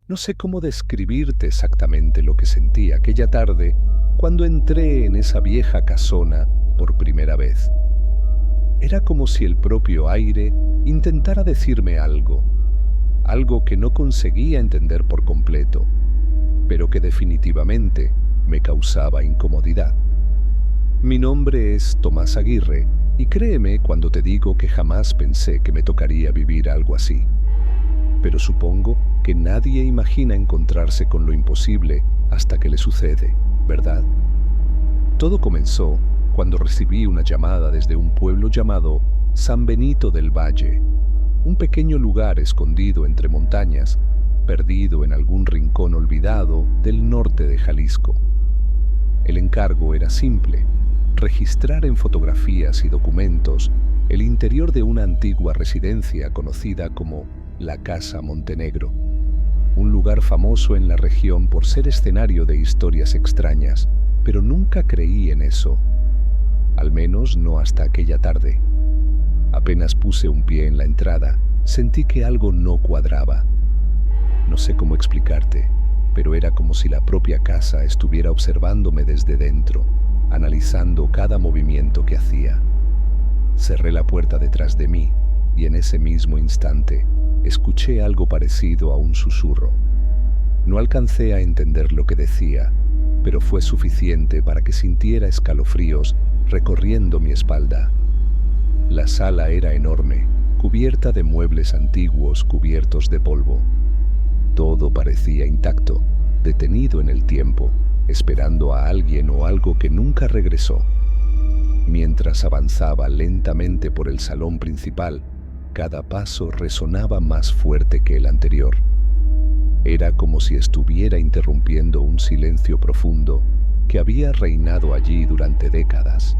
No sé cómo describirte exactamente lo que sentí aquella tarde cuando entré en esa vieja casona por primera vez. Era como si el propio aire intentara decirme algo, algo que no conseguía entender por completo, pero que definitivamente me causaba incomodidad. Mi nombre es Tomás Aguirre y créeme cuando te digo que jamás pensé que me tocaría vivir algo así. Pero supongo que nadie imagina encontrarse con lo imposible hasta que le sucede, ¿verdad? Todo comenzó cuando recibí una llamada desde un pueblo llamado San Benito del Valle, un pequeño lugar escondido entre montañas, perdido en algún rincón olvidado del norte de Jalisco. El encargo era simple: registrar en fotografías y documentos el interior de una antigua residencia conocida como la Casa Montenegro, un lugar famoso en la región por ser escenario de historias extrañas, pero nunca creí en eso, al menos no hasta aquella tarde. Apenas puse un pie en la entrada, sentí que algo no cuadraba. No sé cómo explicarte, pero era como si la propia casa estuviera observándome desde dentro, analizando cada movimiento que hacía. Cerré la puerta detrás de mí y en ese mismo instante escuché algo parecido a un susurro. No alcancé a entender lo que decía, pero fue suficiente para que sintiera escalofríos recorriendo mi espalda. La sala era enorme, cubierta de muebles antiguos cubiertos de polvo. Todo parecía intacto, detenido en el tiempo, esperando a alguien o algo que nunca regresó. Mientras avanzaba lentamente por el salón principal, cada paso resonaba más fuerte que el anterior. Era como si estuviera interrumpiendo un silencio profundo que había reinado allí durante décadas.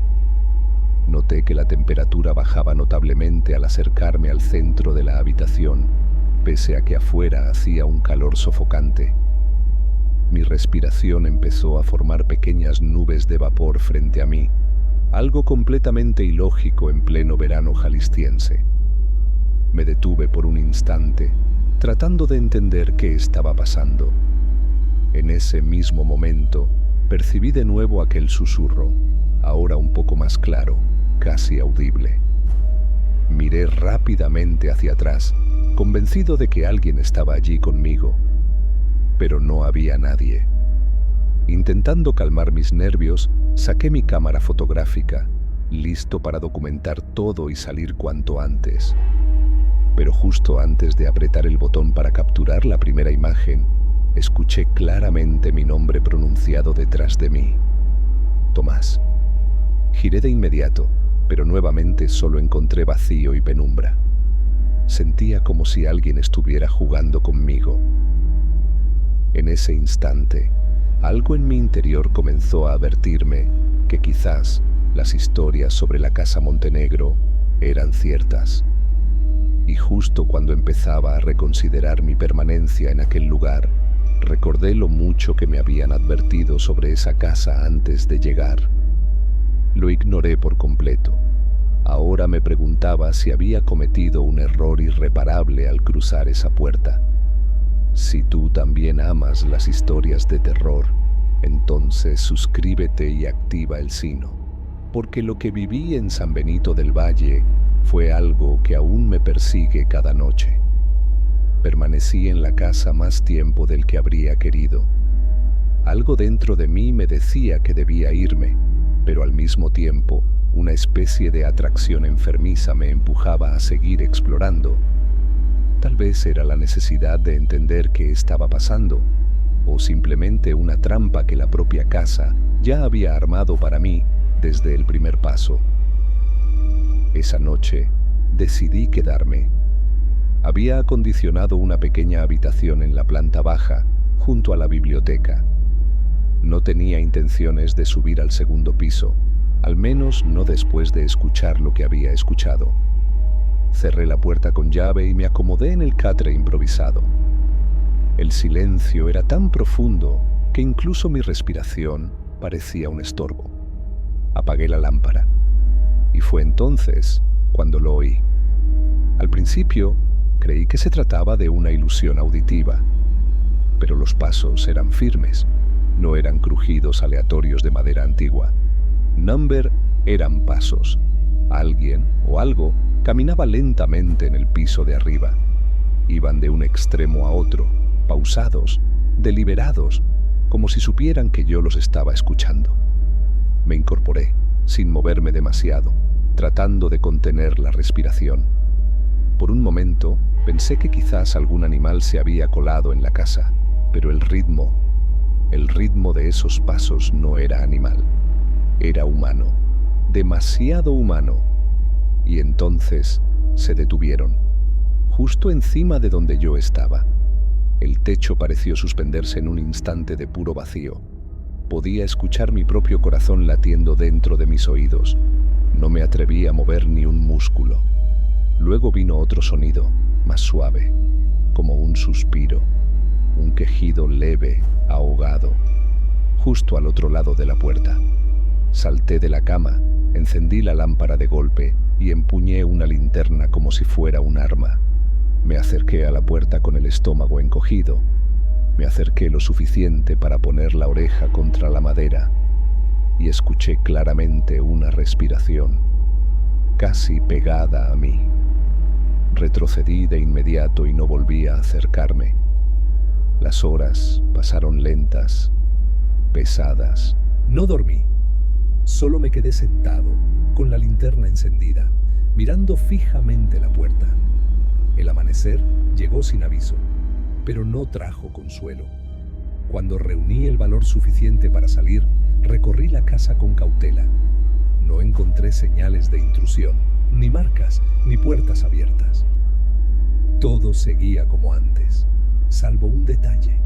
Noté que la temperatura bajaba notablemente al acercarme al centro de la habitación, pese a que afuera hacía un calor sofocante. Mi respiración empezó a formar pequeñas nubes de vapor frente a mí, algo completamente ilógico en pleno verano jalisciense. Me detuve por un instante, tratando de entender qué estaba pasando. En ese mismo momento, percibí de nuevo aquel susurro, ahora un poco más claro, casi audible. Miré rápidamente hacia atrás, convencido de que alguien estaba allí conmigo, pero no había nadie. Intentando calmar mis nervios, saqué mi cámara fotográfica, listo para documentar todo y salir cuanto antes. Pero justo antes de apretar el botón para capturar la primera imagen, escuché claramente mi nombre pronunciado detrás de mí. Tomás. Giré de inmediato, pero nuevamente solo encontré vacío y penumbra. Sentía como si alguien estuviera jugando conmigo. En ese instante, algo en mi interior comenzó a advertirme que quizás las historias sobre la Casa Montenegro eran ciertas. Y justo cuando empezaba a reconsiderar mi permanencia en aquel lugar, recordé lo mucho que me habían advertido sobre esa casa antes de llegar. Lo ignoré por completo. Ahora me preguntaba si había cometido un error irreparable al cruzar esa puerta. Si tú también amas las historias de terror, entonces suscríbete y activa el sino, porque lo que viví en San Benito del Valle fue algo que aún me persigue cada noche. Permanecí en la casa más tiempo del que habría querido. Algo dentro de mí me decía que debía irme, pero al mismo tiempo, una especie de atracción enfermiza me empujaba a seguir explorando. Tal vez era la necesidad de entender qué estaba pasando, o simplemente una trampa que la propia casa ya había armado para mí desde el primer paso. Esa noche decidí quedarme. Había acondicionado una pequeña habitación en la planta baja, junto a la biblioteca. No tenía intenciones de subir al segundo piso, al menos no después de escuchar lo que había escuchado. Cerré la puerta con llave y me acomodé en el catre improvisado. El silencio era tan profundo que incluso mi respiración parecía un estorbo. Apagué la lámpara y fue entonces cuando lo oí. Al principio creí que se trataba de una ilusión auditiva, los pasos eran firmes, no eran crujidos aleatorios de madera antigua. Number eran pasos. Alguien o algo caminaba lentamente en el piso de arriba. Iban de un extremo a otro, pausados, deliberados, como si supieran que yo los estaba escuchando. Me incorporé, sin moverme demasiado, tratando de contener la respiración. Por un momento, pensé que quizás algún animal se había colado en la casa, pero el ritmo de esos pasos no era animal. Era humano, demasiado humano. Y entonces se detuvieron, justo encima de donde yo estaba. El techo pareció suspenderse en un instante de puro vacío. Podía escuchar mi propio corazón latiendo dentro de mis oídos. No me atreví a mover ni un músculo. Luego vino otro sonido, más suave, como un suspiro, un quejido leve, ahogado, justo al otro lado de la puerta. Salté de la cama, encendí la lámpara de golpe y empuñé una linterna como si fuera un arma. Me acerqué a la puerta con el estómago encogido. Me acerqué lo suficiente para poner la oreja contra la madera y escuché claramente una respiración, casi pegada a mí. Retrocedí de inmediato y no volví a acercarme. Las horas pasaron lentas, pesadas. No dormí. Solo me quedé sentado, con la linterna encendida, mirando fijamente la puerta. El amanecer llegó sin aviso, pero no trajo consuelo. Cuando reuní el valor suficiente para salir, recorrí la casa con cautela. No encontré señales de intrusión, ni marcas, ni puertas abiertas. Todo seguía como antes, salvo un detalle.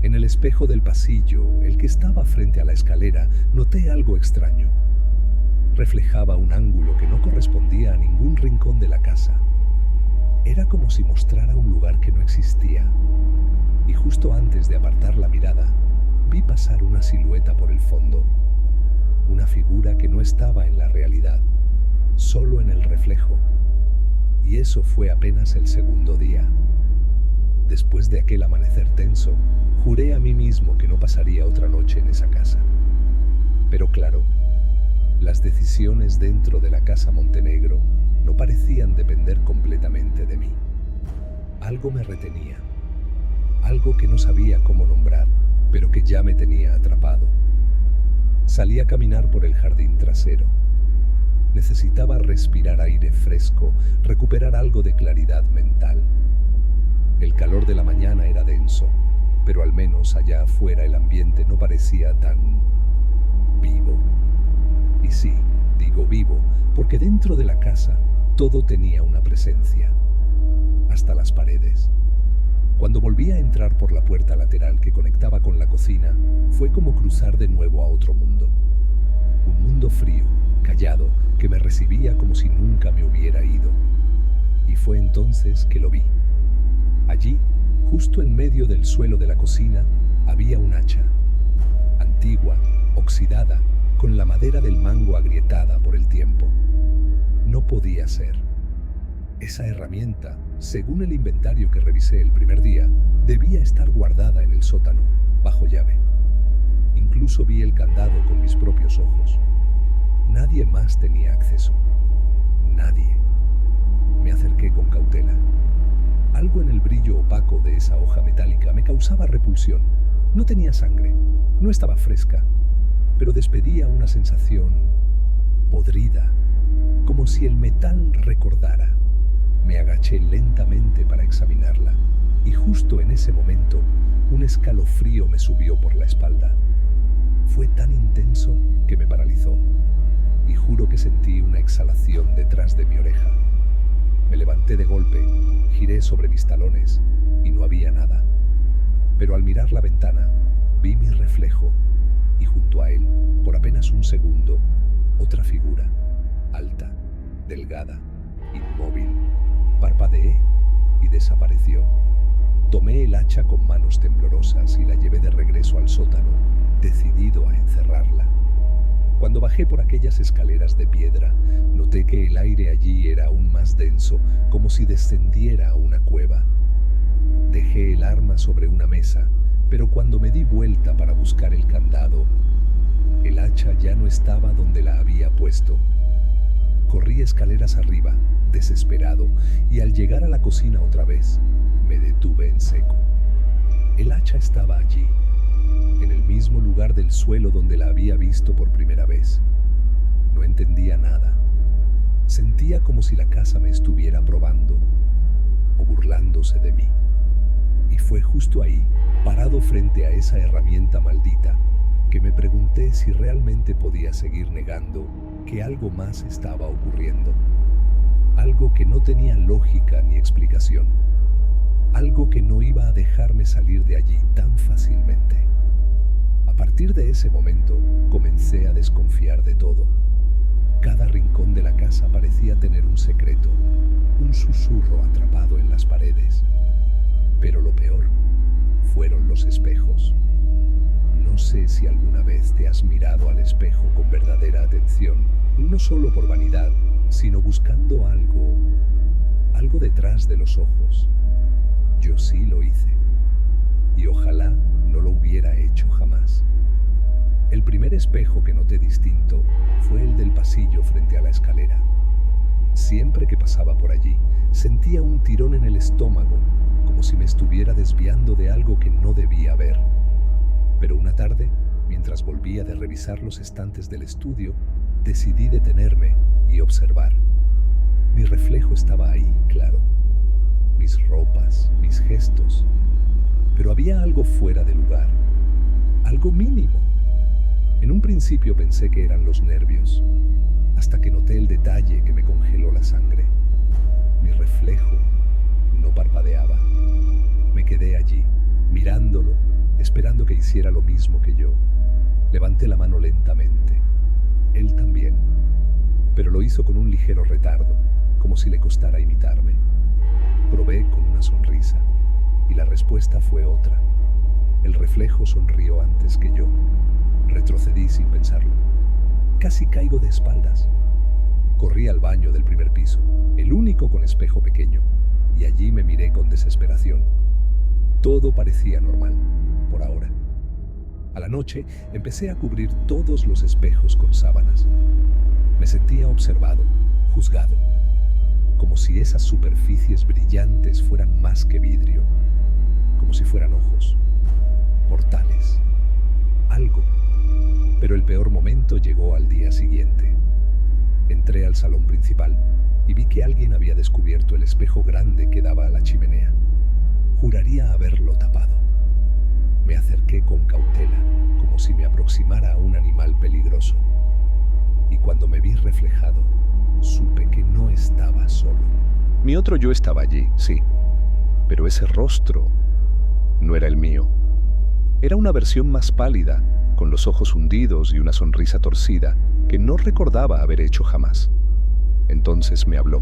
En el espejo del pasillo, el que estaba frente a la escalera, noté algo extraño. Reflejaba un ángulo que no correspondía a ningún rincón de la casa. Era como si mostrara un lugar que no existía. Y justo antes de apartar la mirada, vi pasar una silueta por el fondo. Una figura que no estaba en la realidad, solo en el reflejo. Y eso fue apenas el segundo día. Después de aquel amanecer tenso, juré a mí mismo que no pasaría otra noche en esa casa. Pero claro, las decisiones dentro de la casa Montenegro no parecían depender completamente de mí. Algo me retenía, algo que no sabía cómo nombrar, pero que ya me tenía atrapado. Salí a caminar por el jardín trasero. Necesitaba respirar aire fresco, recuperar algo de claridad mental. El calor de la mañana era denso, pero al menos allá afuera el ambiente no parecía tan vivo. Y sí, digo vivo, porque dentro de la casa todo tenía una presencia, hasta las paredes. Cuando volví a entrar por la puerta lateral que conectaba con la cocina, fue como cruzar de nuevo a otro mundo. Un mundo frío, callado, que me recibía como si nunca me hubiera ido. Y fue entonces que lo vi. Allí, justo en medio del suelo de la cocina, había un hacha. Antigua, oxidada, con la madera del mango agrietada por el tiempo. No podía ser. Esa herramienta, según el inventario que revisé el primer día, debía estar guardada en el sótano, bajo llave. Incluso vi el candado con mis propios ojos. Nadie más tenía acceso. Nadie. Me acerqué con cautela. Algo en el brillo opaco de esa hoja metálica me causaba repulsión. No tenía sangre, no estaba fresca, pero despedía una sensación podrida, como si el metal recordara. Me agaché lentamente para examinarla, y justo en ese momento, un escalofrío me subió por la espalda. Fue tan intenso que me paralizó, y juro que sentí una exhalación detrás de mi oreja. Me levanté de golpe, giré sobre mis talones, y no había nada. Pero al mirar la ventana, vi mi reflejo, y junto a él, por apenas un segundo, otra figura, alta, delgada, inmóvil. Parpadeé y desapareció. Tomé el hacha con manos temblorosas y la llevé de regreso al sótano, decidido a encerrarla. Cuando bajé por aquellas escaleras de piedra, noté que el aire allí era aún más denso, como si descendiera a una cueva. Dejé el arma sobre una mesa, pero cuando me di vuelta para buscar el candado, el hacha ya no estaba donde la había puesto. Corrí escaleras arriba, desesperado, y al llegar a la cocina otra vez, me detuve en seco. El hacha estaba allí, en el mismo lugar del suelo donde la había visto por primera vez. No entendía nada. Sentía como si la casa me estuviera probando o burlándose de mí. Y fue justo ahí, parado frente a esa herramienta maldita, que me pregunté si realmente podía seguir negando que algo más estaba ocurriendo. Algo que no tenía lógica ni explicación. Algo que no iba a dejarme salir de allí tan fácilmente. A partir de ese momento, comencé a desconfiar de todo. Cada rincón de la casa parecía tener un secreto, un susurro atrapado en las paredes. Pero lo peor fueron los espejos. No sé si alguna vez te has mirado al espejo con verdadera atención, no solo por vanidad, sino buscando algo detrás de los ojos. Yo sí lo hice, y ojalá no lo hubiera hecho jamás. El primer espejo que noté distinto fue el del pasillo frente a la escalera. Siempre que pasaba por allí, sentía un tirón en el estómago, como si me estuviera desviando de algo que no debía ver. Pero una tarde, mientras volvía de revisar los estantes del estudio, decidí detenerme y observar. Mi reflejo estaba ahí, claro. Mis ropas, mis gestos. Pero había algo fuera de lugar. Algo mínimo. En un principio pensé que eran los nervios, hasta que noté el detalle que me congeló la sangre. Mi reflejo no parpadeaba. Me quedé allí, mirándolo, esperando que hiciera lo mismo que yo. Levanté la mano lentamente. Él también, pero lo hizo con un ligero retardo, como si le costara imitarme. Probé con una sonrisa, y la respuesta fue otra. El reflejo sonrió antes que yo. Retrocedí sin pensarlo. Casi caigo de espaldas. Corrí al baño del primer piso, el único con espejo pequeño, y allí me miré con desesperación. Todo parecía normal, por ahora. A la noche empecé a cubrir todos los espejos con sábanas. Me sentía observado, juzgado, como si esas superficies brillantes fueran más que vidrio, como si fueran ojos, portales, algo. Pero el peor momento llegó al día siguiente. Entré al salón principal y vi que alguien había descubierto el espejo grande que daba a la chimenea. Juraría haberlo tapado. Me acerqué con cautela, como si me aproximara a un animal peligroso. Y cuando me vi reflejado, supe que no estaba solo. Mi otro yo estaba allí, sí, pero ese rostro no era el mío. Era una versión más pálida, con los ojos hundidos y una sonrisa torcida que no recordaba haber hecho jamás. Entonces me habló,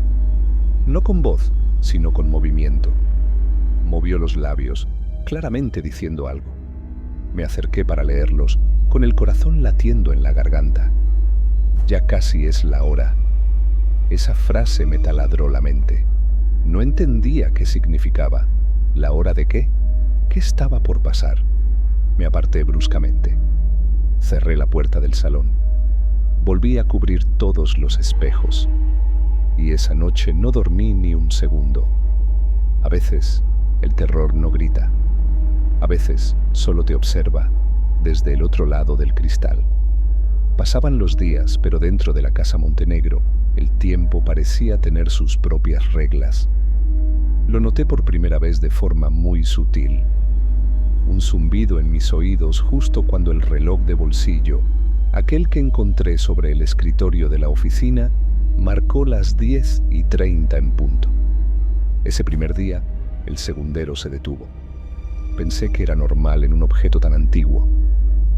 no con voz, sino con movimiento. Movió los labios, claramente diciendo algo. Me acerqué para leerlos, con el corazón latiendo en la garganta. Ya casi es la hora. Esa frase me taladró la mente. No entendía qué significaba. ¿La hora de qué? ¿Qué estaba por pasar? Me aparté bruscamente. Cerré la puerta del salón. Volví a cubrir todos los espejos. Y esa noche no dormí ni un segundo. A veces, el terror no grita. A veces, solo te observa desde el otro lado del cristal. Pasaban los días, pero dentro de la casa Montenegro, el tiempo parecía tener sus propias reglas. Lo noté por primera vez de forma muy sutil. Un zumbido en mis oídos justo cuando el reloj de bolsillo, aquel que encontré sobre el escritorio de la oficina, marcó las 10:30 en punto. Ese primer día, el segundero se detuvo. Pensé que era normal en un objeto tan antiguo.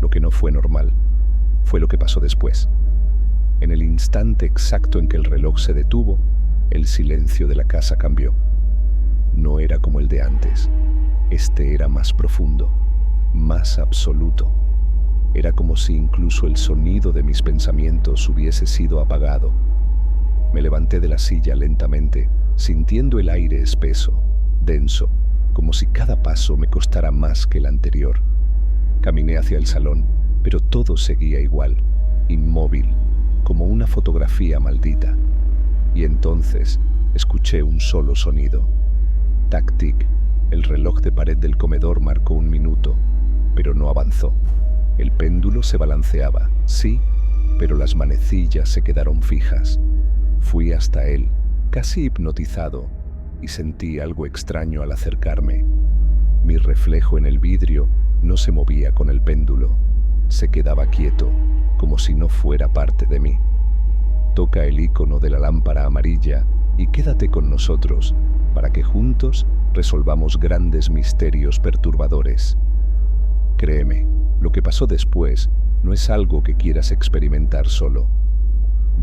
Lo que no fue normal fue lo que pasó después. En el instante exacto en que el reloj se detuvo, el silencio de la casa cambió. No era como el de antes. Este era más profundo, más absoluto. Era como si incluso el sonido de mis pensamientos hubiese sido apagado. Me levanté de la silla lentamente, sintiendo el aire espeso, denso, como si cada paso me costara más que el anterior. Caminé hacia el salón, pero todo seguía igual, inmóvil, como una fotografía maldita. Y entonces escuché un solo sonido. Tac-tic. El reloj de pared del comedor marcó 1 minuto, pero no avanzó. El péndulo se balanceaba, sí, pero las manecillas se quedaron fijas. Fui hasta él, casi hipnotizado, y sentí algo extraño al acercarme. Mi reflejo en el vidrio no se movía con el péndulo. Se quedaba quieto, como si no fuera parte de mí. Toca el icono de la lámpara amarilla y quédate con nosotros para que juntos resolvamos grandes misterios perturbadores. Créeme, lo que pasó después no es algo que quieras experimentar solo.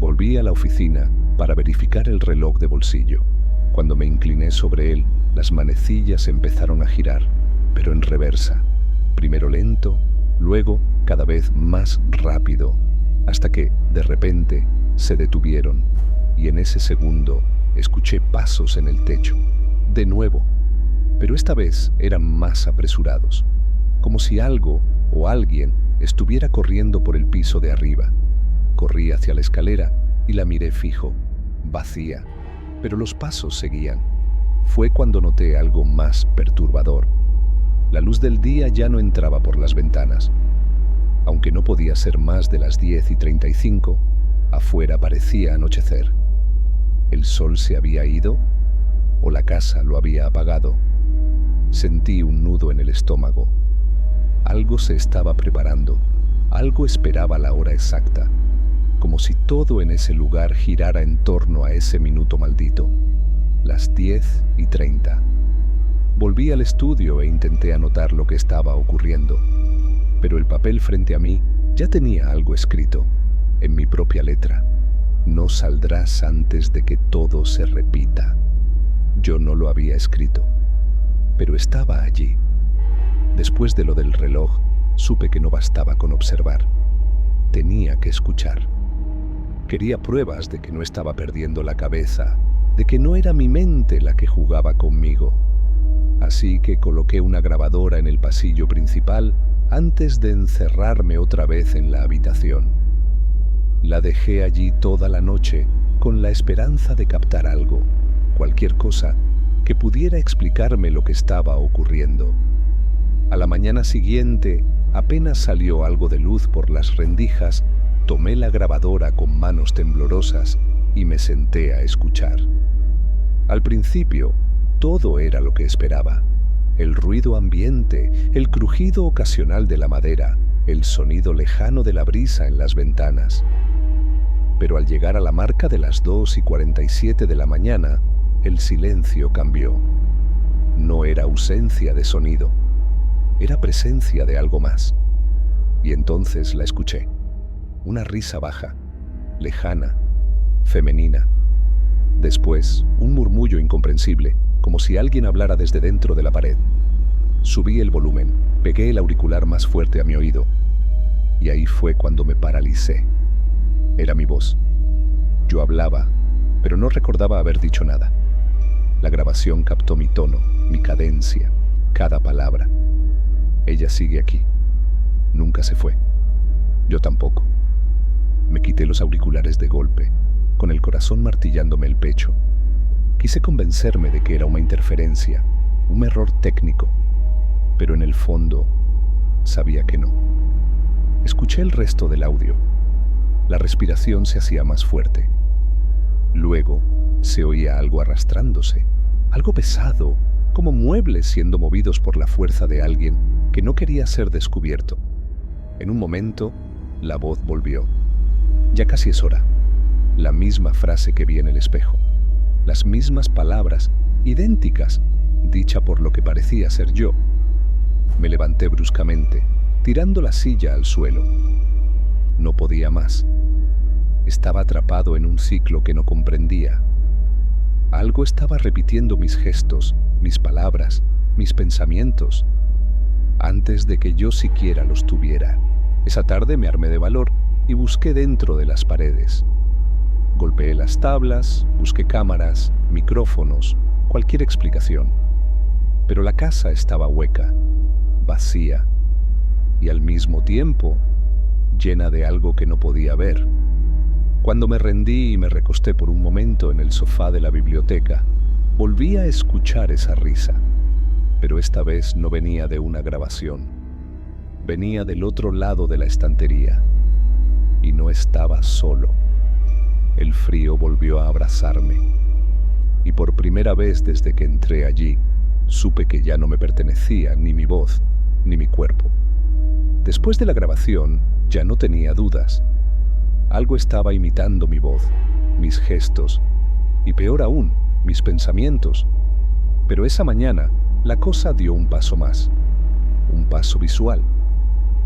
Volví a la oficina para verificar el reloj de bolsillo. Cuando me incliné sobre él, las manecillas empezaron a girar, pero en reversa. Primero lento, luego cada vez más rápido, hasta que, de repente, se detuvieron, y en ese segundo escuché pasos en el techo. De nuevo, pero esta vez eran más apresurados, como si algo o alguien estuviera corriendo por el piso de arriba. Corrí hacia la escalera y la miré fijo, vacía, pero los pasos seguían. Fue cuando noté algo más perturbador. La luz del día ya no entraba por las ventanas. Aunque no podía ser más de las 10:35, afuera parecía anochecer. ¿El sol se había ido? ¿O la casa lo había apagado? Sentí un nudo en el estómago. Algo se estaba preparando, algo esperaba la hora exacta, como si todo en ese lugar girara en torno a ese minuto maldito. Las 10:30. Volví al estudio e intenté anotar lo que estaba ocurriendo, pero el papel frente a mí ya tenía algo escrito, en mi propia letra. No saldrás antes de que todo se repita. Yo no lo había escrito, pero estaba allí. Después de lo del reloj, supe que no bastaba con observar. Tenía que escuchar. Quería pruebas de que no estaba perdiendo la cabeza, de que no era mi mente la que jugaba conmigo. Así que coloqué una grabadora en el pasillo principal antes de encerrarme otra vez en la habitación. La dejé allí toda la noche con la esperanza de captar algo, cualquier cosa, que pudiera explicarme lo que estaba ocurriendo. A la mañana siguiente, apenas salió algo de luz por las rendijas, tomé la grabadora con manos temblorosas y me senté a escuchar. Al principio, todo era lo que esperaba. El ruido ambiente, el crujido ocasional de la madera, el sonido lejano de la brisa en las ventanas. Pero al llegar a la marca de las 2:47 de la mañana, el silencio cambió. No era ausencia de sonido, era presencia de algo más. Y entonces la escuché. Una risa baja, lejana, femenina. Después, un murmullo incomprensible, como si alguien hablara desde dentro de la pared. Subí el volumen, pegué el auricular más fuerte a mi oído, y ahí fue cuando me paralicé. Era mi voz. Yo hablaba, pero no recordaba haber dicho nada. La grabación captó mi tono, mi cadencia, cada palabra. Ella sigue aquí. Nunca se fue. Yo tampoco. Me quité los auriculares de golpe, con el corazón martillándome el pecho. Quise convencerme de que era una interferencia, un error técnico, pero en el fondo sabía que no. Escuché el resto del audio. La respiración se hacía más fuerte. Luego se oía algo arrastrándose, algo pesado, como muebles siendo movidos por la fuerza de alguien que no quería ser descubierto. En un momento, la voz volvió. Ya casi es hora. La misma frase que vi en el espejo. Las mismas palabras, idénticas, dicha por lo que parecía ser yo. Me levanté bruscamente, tirando la silla al suelo. No podía más. Estaba atrapado en un ciclo que no comprendía. Algo estaba repitiendo mis gestos, mis palabras, mis pensamientos, antes de que yo siquiera los tuviera. Esa tarde me armé de valor y busqué dentro de las paredes. Golpeé las tablas, busqué cámaras, micrófonos, cualquier explicación. pero la casa estaba hueca, vacía y al mismo tiempo llena de algo que no podía ver. Cuando me rendí y me recosté por un momento en el sofá de la biblioteca, volví a escuchar esa risa, pero esta vez no venía de una grabación. Venía del otro lado de la estantería y no estaba solo. El frío volvió a abrazarme y por primera vez desde que entré allí, supe que ya no me pertenecía ni mi voz ni mi cuerpo. Después de la grabación, ya no tenía dudas. Algo estaba imitando mi voz, mis gestos y peor aún, mis pensamientos. Pero esa mañana, la cosa dio un paso más. Un paso visual.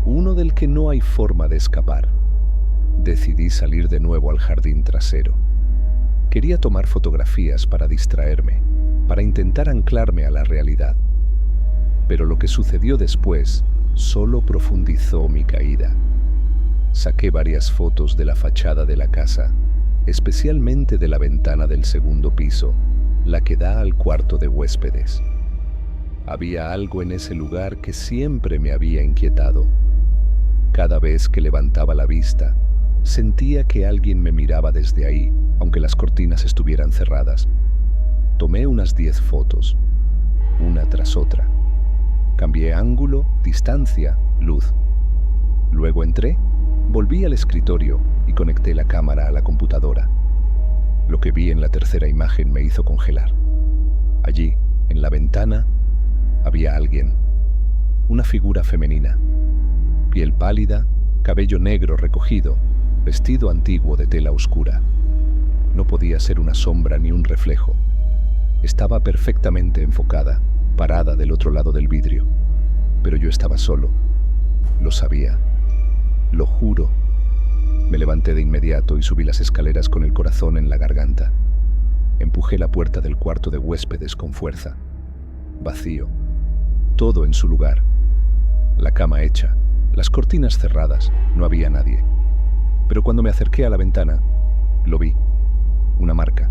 Uno del que no hay forma de escapar. Decidí salir de nuevo al jardín trasero. Quería tomar fotografías para distraerme, para intentar anclarme a la realidad. Pero lo que sucedió después solo profundizó mi caída. Saqué varias fotos de la fachada de la casa, especialmente de la ventana del segundo piso, la que da al cuarto de huéspedes. Había algo en ese lugar que siempre me había inquietado. Cada vez que levantaba la vista, sentía que alguien me miraba desde ahí, aunque las cortinas estuvieran cerradas. Tomé unas 10 fotos, una tras otra. Cambié ángulo, distancia, luz. Luego entré, volví al escritorio y conecté la cámara a la computadora. Lo que vi en la tercera imagen me hizo congelar. Allí, en la ventana, había alguien, una figura femenina, piel pálida, cabello negro recogido, vestido antiguo de tela oscura. No podía ser una sombra ni un reflejo. Estaba perfectamente enfocada, parada del otro lado del vidrio. Pero yo estaba solo. Lo sabía. Lo juro. Me levanté de inmediato y subí las escaleras con el corazón en la garganta. Empujé la puerta del cuarto de huéspedes con fuerza. Vacío. Todo en su lugar. La cama hecha, las cortinas cerradas, no había nadie. Pero cuando me acerqué a la ventana, lo vi. Una marca,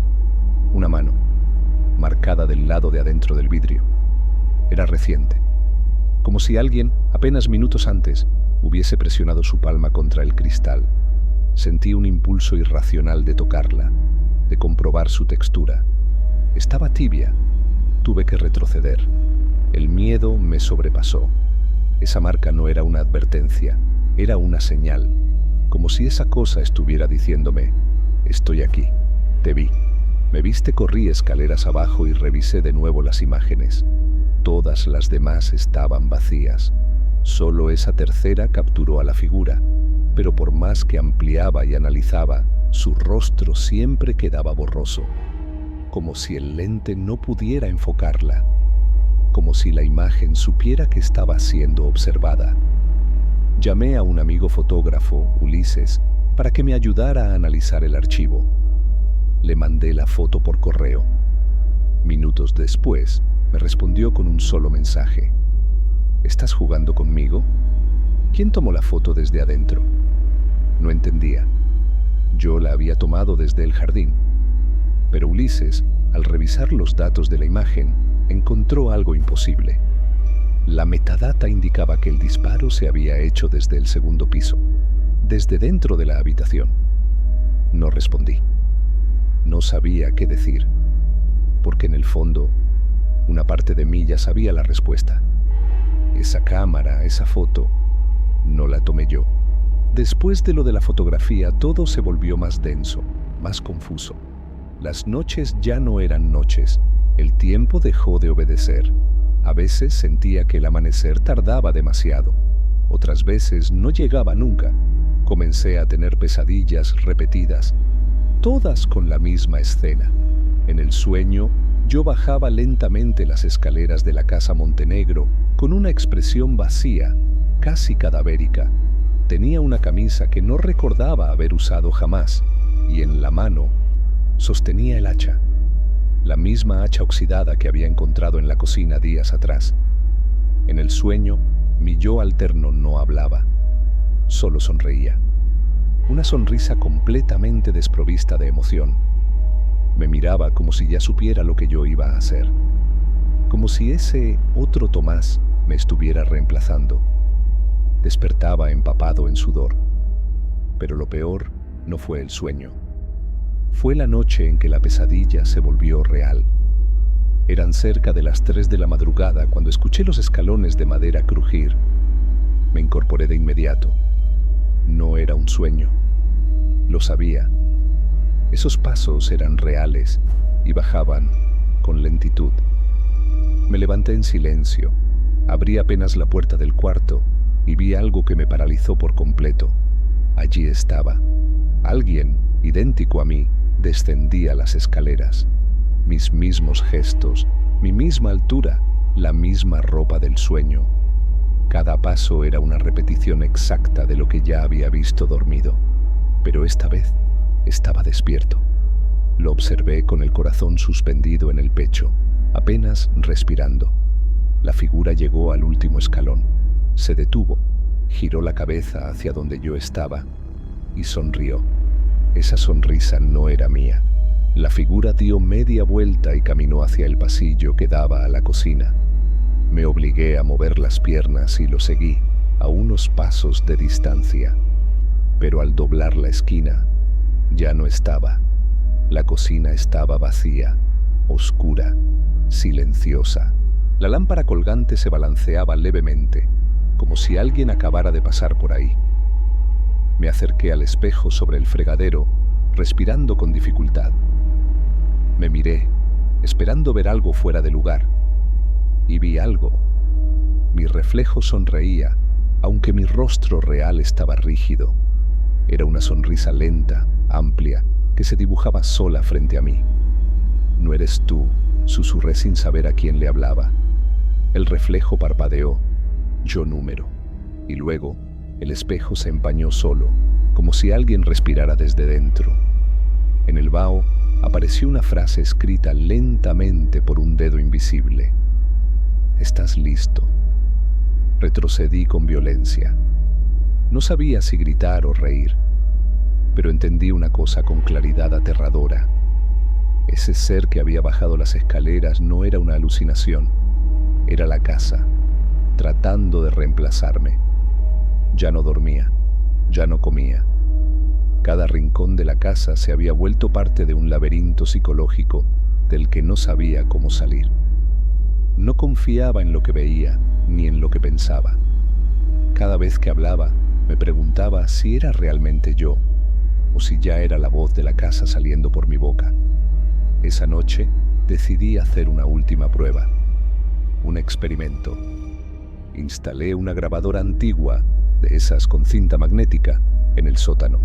una mano, marcada del lado de adentro del vidrio. Era reciente, como si alguien, apenas minutos antes, hubiese presionado su palma contra el cristal. Sentí un impulso irracional de tocarla, de comprobar su textura. Estaba tibia. Tuve que retroceder. El miedo me sobrepasó. Esa marca no era una advertencia, era una señal, como si esa cosa estuviera diciéndome: estoy aquí, te vi. Me viste, corrí escaleras abajo y revisé de nuevo las imágenes. Todas las demás estaban vacías. Solo esa tercera capturó a la figura, pero por más que ampliaba y analizaba, su rostro siempre quedaba borroso, como si el lente no pudiera enfocarla, como si la imagen supiera que estaba siendo observada. Llamé a un amigo fotógrafo, Ulises, para que me ayudara a analizar el archivo. Le mandé la foto por correo. Minutos después, me respondió con un solo mensaje: ¿estás jugando conmigo? ¿Quién tomó la foto desde adentro? No entendía. Yo la había tomado desde el jardín. Pero Ulises, al revisar los datos de la imagen, encontró algo imposible. La metadata indicaba que el disparo se había hecho desde el segundo piso, desde dentro de la habitación. No respondí. No sabía qué decir, porque en el fondo, una parte de mí ya sabía la respuesta. Esa cámara, esa foto, no la tomé yo. Después de lo de la fotografía, todo se volvió más denso, más confuso. Las noches ya no eran noches. El tiempo dejó de obedecer. A veces sentía que el amanecer tardaba demasiado. Otras veces no llegaba nunca. Comencé a tener pesadillas repetidas, todas con la misma escena. En el sueño, yo bajaba lentamente las escaleras de la casa Montenegro con una expresión vacía, casi cadavérica. Tenía una camisa que no recordaba haber usado jamás, y en la mano sostenía el hacha, la misma hacha oxidada que había encontrado en la cocina días atrás. En el sueño, mi yo alterno no hablaba, solo sonreía. Una sonrisa completamente desprovista de emoción. Me miraba como si ya supiera lo que yo iba a hacer. como si ese otro Tomás me estuviera reemplazando. Despertaba empapado en sudor. Pero lo peor no fue el sueño. Fue la noche en que la pesadilla se volvió real. Eran cerca de las 3 de la madrugada cuando escuché los escalones de madera crujir. Me incorporé de inmediato. No era un sueño. Lo sabía. Esos pasos eran reales y bajaban con lentitud. Me levanté en silencio, abrí apenas la puerta del cuarto y vi algo que me paralizó por completo. Allí estaba. Alguien, idéntico a mí, descendía las escaleras. Mis mismos gestos, mi misma altura, la misma ropa del sueño. Cada paso era una repetición exacta de lo que ya había visto dormido, pero esta vez estaba despierto. Lo observé con el corazón suspendido en el pecho, apenas respirando. La figura llegó al último escalón, se detuvo, giró la cabeza hacia donde yo estaba y sonrió. Esa sonrisa no era mía. La figura dio media vuelta y caminó hacia el pasillo que daba a la cocina. Me obligué a mover las piernas y lo seguí, a unos pasos de distancia. Pero al doblar la esquina, ya no estaba. La cocina estaba vacía, oscura, silenciosa. La lámpara colgante se balanceaba levemente, como si alguien acabara de pasar por ahí. Me acerqué al espejo sobre el fregadero, respirando con dificultad. Me miré, esperando ver algo fuera de lugar. Y vi algo. Mi reflejo sonreía, aunque mi rostro real estaba rígido. Era una sonrisa lenta, amplia, que se dibujaba sola frente a mí. «No eres tú», susurré sin saber a quién le hablaba. El reflejo parpadeó, yo número, y luego el espejo se empañó solo, como si alguien respirara desde dentro. En el vaho apareció una frase escrita lentamente por un dedo invisible. «Estás listo». Retrocedí con violencia. No sabía si gritar o reír, pero entendí una cosa con claridad aterradora. Ese ser que había bajado las escaleras no era una alucinación, era la casa, tratando de reemplazarme. Ya no dormía, ya no comía. Cada rincón de la casa se había vuelto parte de un laberinto psicológico del que no sabía cómo salir. No confiaba en lo que veía, ni en lo que pensaba. Cada vez que hablaba, me preguntaba si era realmente yo, o si ya era la voz de la casa saliendo por mi boca. Esa noche decidí hacer una última prueba, un experimento. Instalé una grabadora antigua, de esas con cinta magnética, en el sótano,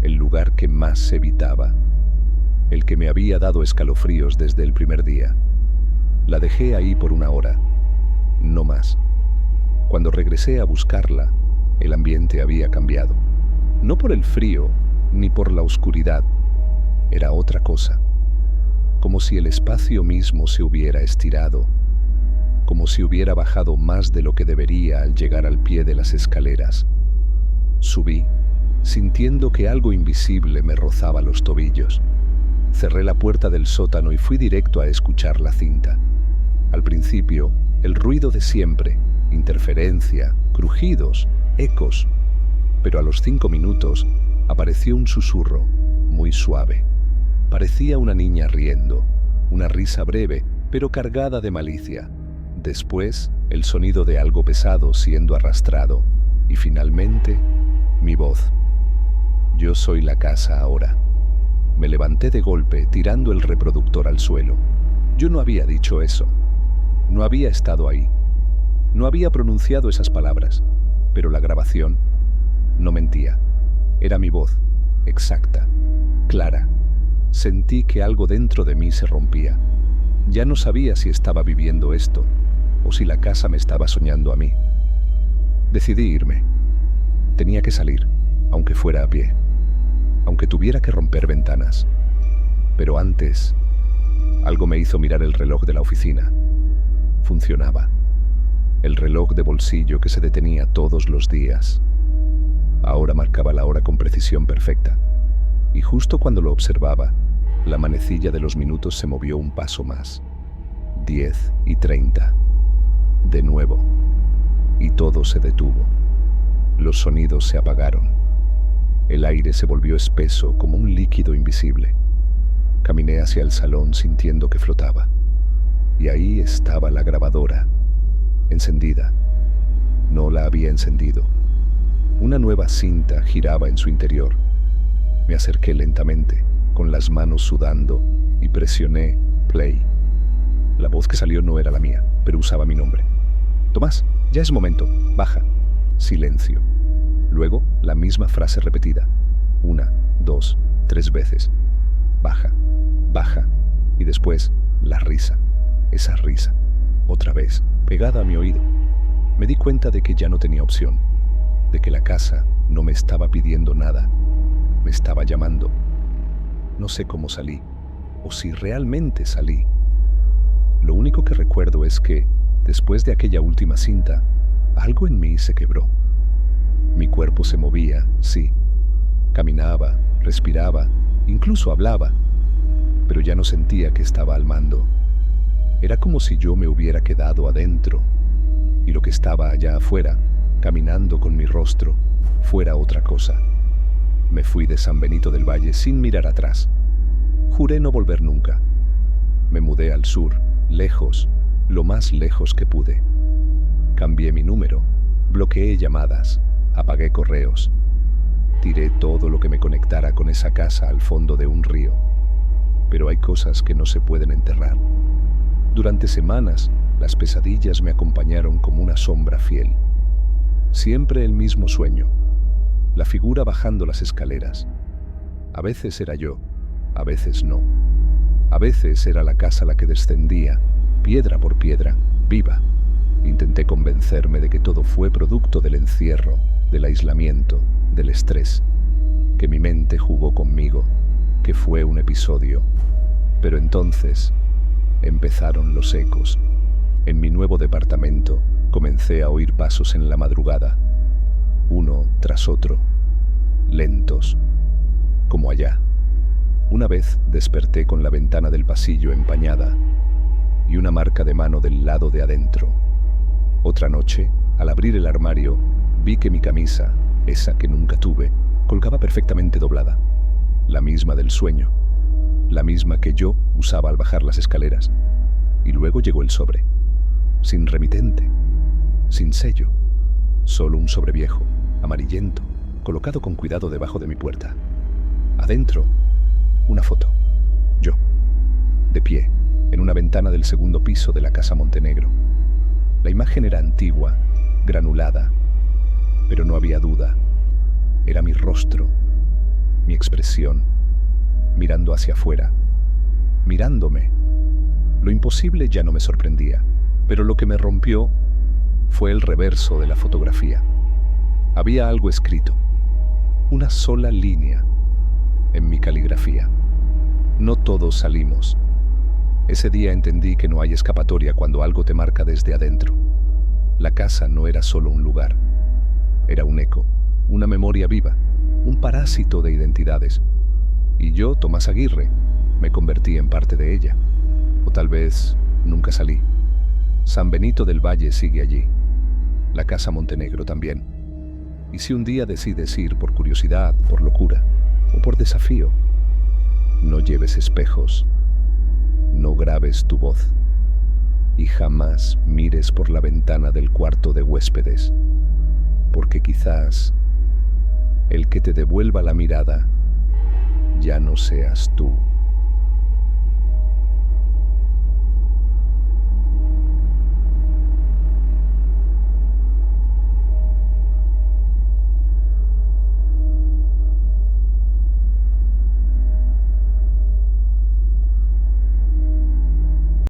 el lugar que más evitaba, el que me había dado escalofríos desde el primer día. La dejé ahí por 1 hora, no más. Cuando regresé a buscarla, el ambiente había cambiado. No por el frío, ni por la oscuridad. Era otra cosa. Como si el espacio mismo se hubiera estirado. Como si hubiera bajado más de lo que debería al llegar al pie de las escaleras. Subí, sintiendo que algo invisible me rozaba los tobillos. Cerré la puerta del sótano y fui directo a escuchar la cinta. Al principio, el ruido de siempre, interferencia, crujidos, ecos. Pero a los 5 minutos apareció un susurro, muy suave. Parecía una niña riendo, una risa breve, pero cargada de malicia. Después, el sonido de algo pesado siendo arrastrado. Y finalmente, mi voz. Yo soy la casa ahora. Me levanté de golpe, tirando el reproductor al suelo. Yo no había dicho eso. No había estado ahí. No había pronunciado esas palabras. Pero la grabación no mentía. Era mi voz, exacta, clara. Sentí que algo dentro de mí se rompía. Ya no sabía si estaba viviendo esto o si la casa me estaba soñando a mí. Decidí irme. Tenía que salir, aunque fuera a pie, aunque tuviera que romper ventanas. Pero antes, algo me hizo mirar el reloj de la oficina. Funcionaba. El reloj de bolsillo que se detenía todos los días. Ahora marcaba la hora con precisión perfecta. Y justo cuando lo observaba, la manecilla de los minutos se movió un paso más. 10:30. De nuevo. Y todo se detuvo. Los sonidos se apagaron. El aire se volvió espeso como un líquido invisible. Caminé hacia el salón sintiendo que flotaba. Y ahí estaba la grabadora, encendida. No la había encendido. Una nueva cinta giraba en su interior. Me acerqué lentamente, con las manos sudando, y presioné play. La voz que salió no era la mía, pero usaba mi nombre. Tomás, ya es momento, baja. Silencio. Luego, la misma frase repetida. 1, 2, 3 veces. Baja, baja. Y después, la risa. Esa risa. Otra vez, pegada a mi oído. Me di cuenta de que ya no tenía opción. De que la casa no me estaba pidiendo nada. Me estaba llamando. No sé cómo salí, o si realmente salí. Lo único que recuerdo es que, después de aquella última cinta, algo en mí se quebró. Mi cuerpo se movía, sí. Caminaba, respiraba, incluso hablaba. Pero ya no sentía que estaba al mando. Era como si yo me hubiera quedado adentro, y lo que estaba allá afuera, caminando con mi rostro, fuera otra cosa. Me fui de San Benito del Valle sin mirar atrás. Juré no volver nunca. Me mudé al sur, lejos, lo más lejos que pude. Cambié mi número, bloqueé llamadas, apagué correos. Tiré todo lo que me conectara con esa casa al fondo de un río. Pero hay cosas que no se pueden enterrar. Durante semanas, las pesadillas me acompañaron como una sombra fiel. Siempre el mismo sueño. La figura bajando las escaleras. A veces era yo, a veces no. A veces era la casa la que descendía, piedra por piedra, viva. Intenté convencerme de que todo fue producto del encierro, del aislamiento, del estrés. Que mi mente jugó conmigo, que fue un episodio. Pero entonces empezaron los ecos. En mi nuevo departamento comencé a oír pasos en la madrugada. Uno tras otro, lentos, como allá. Una vez desperté con la ventana del pasillo empañada y una marca de mano del lado de adentro. Otra noche, al abrir el armario, vi que mi camisa, esa que nunca tuve, colgaba perfectamente doblada. La misma del sueño, la misma que yo usaba al bajar las escaleras. Y luego llegó el sobre, sin remitente, sin sello, solo un sobre viejo, amarillento, colocado con cuidado debajo de mi puerta. Adentro, una foto. Yo, de pie, en una ventana del segundo piso de la Casa Montenegro. La imagen era antigua, granulada, pero no había duda. Era mi rostro, mi expresión, mirando hacia afuera, mirándome. Lo imposible ya no me sorprendía, pero lo que me rompió fue el reverso de la fotografía. Había algo escrito, una sola línea, en mi caligrafía. No todos salimos. Ese día entendí que no hay escapatoria cuando algo te marca desde adentro. La casa no era solo un lugar. Era un eco, una memoria viva, un parásito de identidades. Y yo, Tomás Aguirre, me convertí en parte de ella. O tal vez nunca salí. San Benito del Valle sigue allí. La Casa Montenegro también. Y si un día decides ir por curiosidad, por locura o por desafío, no lleves espejos, no grabes tu voz y jamás mires por la ventana del cuarto de huéspedes, porque quizás el que te devuelva la mirada ya no seas tú.